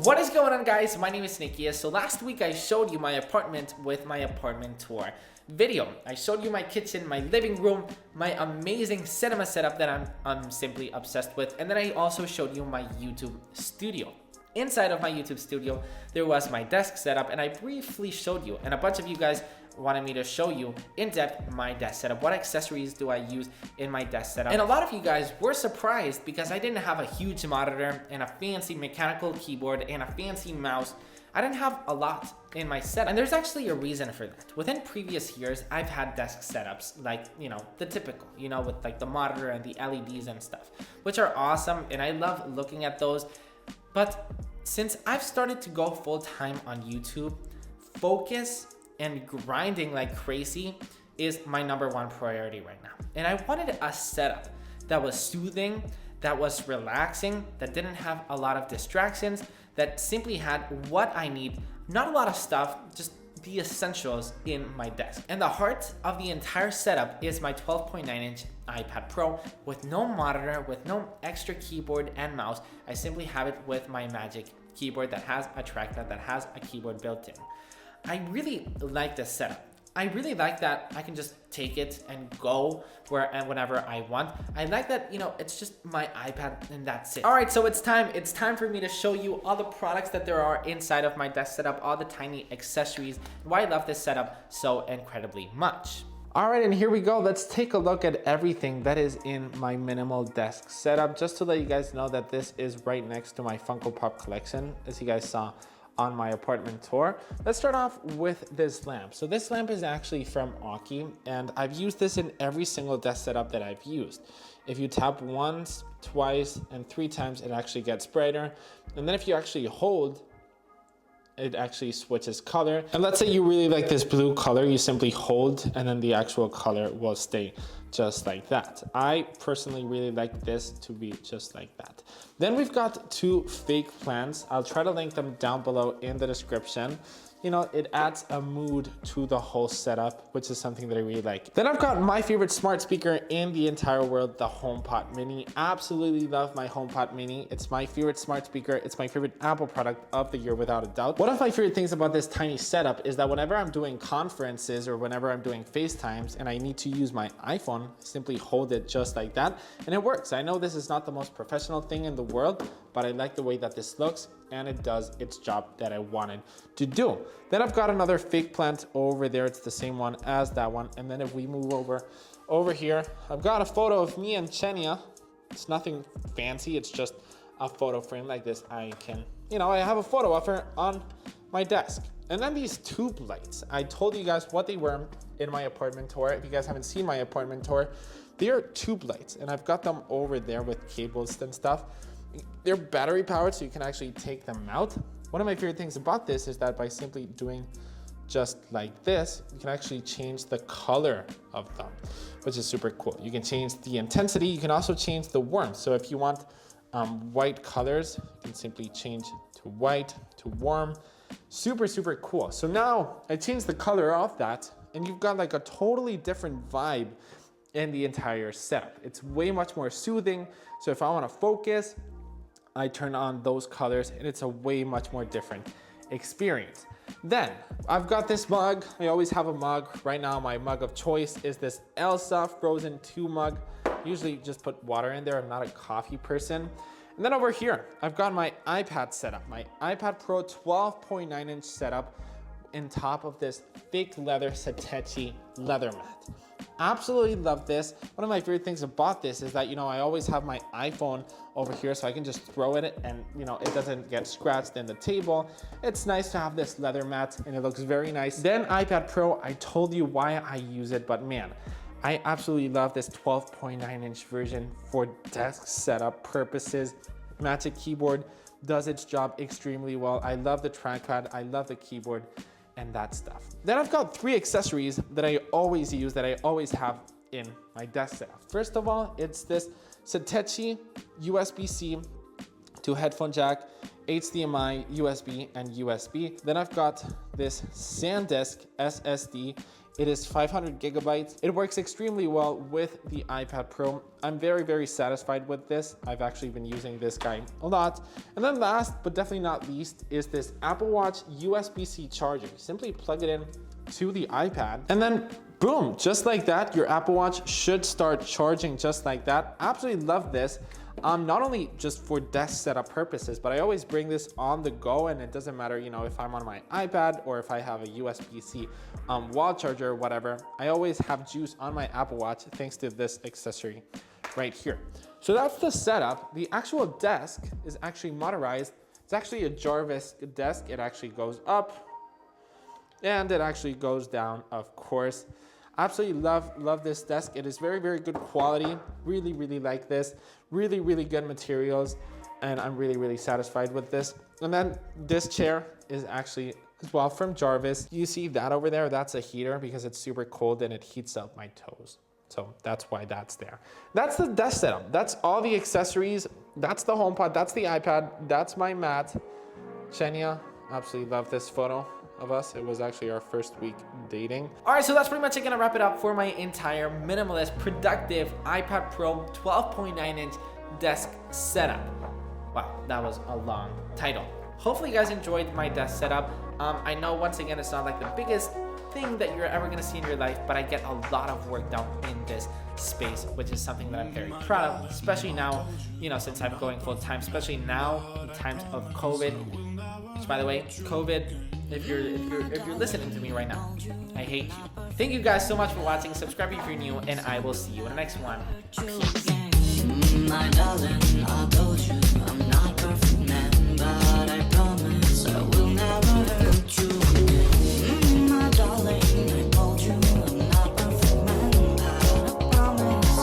What is going on, guys? My name is Nikia. So last week I showed you my apartment with my apartment tour video. I showed you my kitchen, my living room, my amazing cinema setup that I'm simply obsessed with, and then I also showed you my YouTube studio. Inside of my YouTube studio, there was my desk setup, and I briefly showed you, and a bunch of you guys wanted me to show you in depth my desk setup. What accessories do I use in my desk setup? And a lot of you guys were surprised because I didn't have a huge monitor and a fancy mechanical keyboard and a fancy mouse. I didn't have a lot in my setup, and there's actually a reason for that. Within previous years, I've had desk setups like, the typical, with like the monitor and the LEDs and stuff, which are awesome, and I love looking at those. But since I've started to go full time on YouTube, focus and grinding like crazy is my #1 priority right now. And I wanted a setup that was soothing, that was relaxing, that didn't have a lot of distractions, that simply had what I need, not a lot of stuff, just the essentials in my desk. And the heart of the entire setup is my 12.9-inch iPad Pro with no monitor, with no extra keyboard and mouse. I simply have it with my Magic keyboard that has a trackpad, that has a keyboard built in. I really like this setup. I really like that I can just take it and go whenever I want. I like that, it's just my iPad and that's it. All right, so it's time for me to show you all the products that there are inside of my desk setup, all the tiny accessories, why I love this setup so incredibly much. All right, and here we go. Let's take a look at everything that is in my minimal desk setup, just to let you guys know that this is right next to my Funko Pop collection, as you guys saw on my apartment tour. Let's start off with this lamp. So this lamp is actually from Ahee, and I've used this in every single desk setup that I've used. If you tap once, twice, and 3 times, it actually gets brighter. And then if you actually hold, it actually switches color. And let's say you really like this blue color, you simply hold and then the actual color will stay just like that. I personally really like this to be just like that. Then we've got 2 fake plants. I'll try to link them down below in the description. It adds a mood to the whole setup, which is something that I really like. Then I've got my favorite smart speaker in the entire world, the HomePod Mini. Absolutely love my HomePod Mini. It's my favorite smart speaker. It's my favorite Apple product of the year, without a doubt. One of my favorite things about this tiny setup is that whenever I'm doing conferences or whenever I'm doing FaceTimes and I need to use my iPhone, I simply hold it just like that, and it works. I know this is not the most professional thing in the world, but I like the way that this looks, and it does its job that I wanted to do. Then I've got another fake plant over there. It's the same one as that one. And then if we move over here, I've got a photo of me and Chenia. It's nothing fancy. It's just a photo frame like this. I have a photo of her on my desk. And then these tube lights. I told you guys what they were in my apartment tour. If you guys haven't seen my apartment tour, they are tube lights, and I've got them over there with cables and stuff. They're battery powered, so you can actually take them out. One of my favorite things about this is that by simply doing just like this, you can actually change the color of them, which is super cool. You can change the intensity. You can also change the warmth. So if you want white colors, you can simply change to white, to warm. Super, super cool. So now I changed the color of that, and you've got like a totally different vibe in the entire setup. It's way much more soothing. So if I want to focus, I turn on those colors, and it's a way much more different experience. Then I've got this mug. I always have a mug. Right now my mug of choice is this Elsa Frozen 2 mug. Usually just put water in there. I'm not a coffee person. And then over here, I've got my iPad setup, my iPad Pro 12.9-inch setup in top of this fake leather Satala leather mat. Absolutely love this. One of my favorite things about this is that, I always have my iPhone over here, so I can just throw it and, it doesn't get scratched in the table. It's nice to have this leather mat, and it looks very nice. Then iPad Pro, I told you why I use it, but man, I absolutely love this 12.9-inch version for desk setup purposes. Magic keyboard does its job extremely well. I love the trackpad. I love the keyboard and that stuff. Then I've got 3 accessories that I always use, that I always have in my desk setup. First of all, it's this Spallicci USB-C to headphone jack, HDMI, USB, and USB. Then I've got this SanDisk SSD It is 500 gigabytes. It works extremely well with the iPad Pro. I'm very, very satisfied with this. I've actually been using this guy a lot. And then last, but definitely not least, is this Apple Watch USB-C charger. You simply plug it in to the iPad, and then boom, just like that, your Apple Watch should start charging just like that. Absolutely love this. Not only just for desk setup purposes, but I always bring this on the go, and it doesn't matter, you know, if I'm on my iPad or if I have a USB-C wall charger or whatever, I always have juice on my Apple Watch thanks to this accessory right here. So that's the setup. The actual desk is actually motorized. It's actually a Jarvis desk. It actually goes up and it actually goes down, of course. Absolutely love this desk. It is very, very good quality. Really, really like this. Really, really good materials. And I'm really, really satisfied with this. And then this chair is actually as well from Jarvis. You see that over there? That's a heater because it's super cold and it heats up my toes. So that's why that's there. That's the desk setup. That's all the accessories. That's the HomePod. That's the iPad. That's my mat. Shania, absolutely love this photo of us. It was actually our first week dating. All right, so that's pretty much gonna wrap it up for my entire minimalist, productive iPad Pro 12.9-inch desk setup. Wow, that was a long title. Hopefully you guys enjoyed my desk setup. I know once again it's not like the biggest thing that you're ever gonna see in your life, but I get a lot of work done in this space, which is something that I'm very proud of, especially now, you know, since I'm going full time, especially now in times of COVID. Which, by the way, COVID, if you're listening to me right now, I hate you. Thank you guys so much for watching. Subscribe if you're new, and I will see you in the next one. Peace.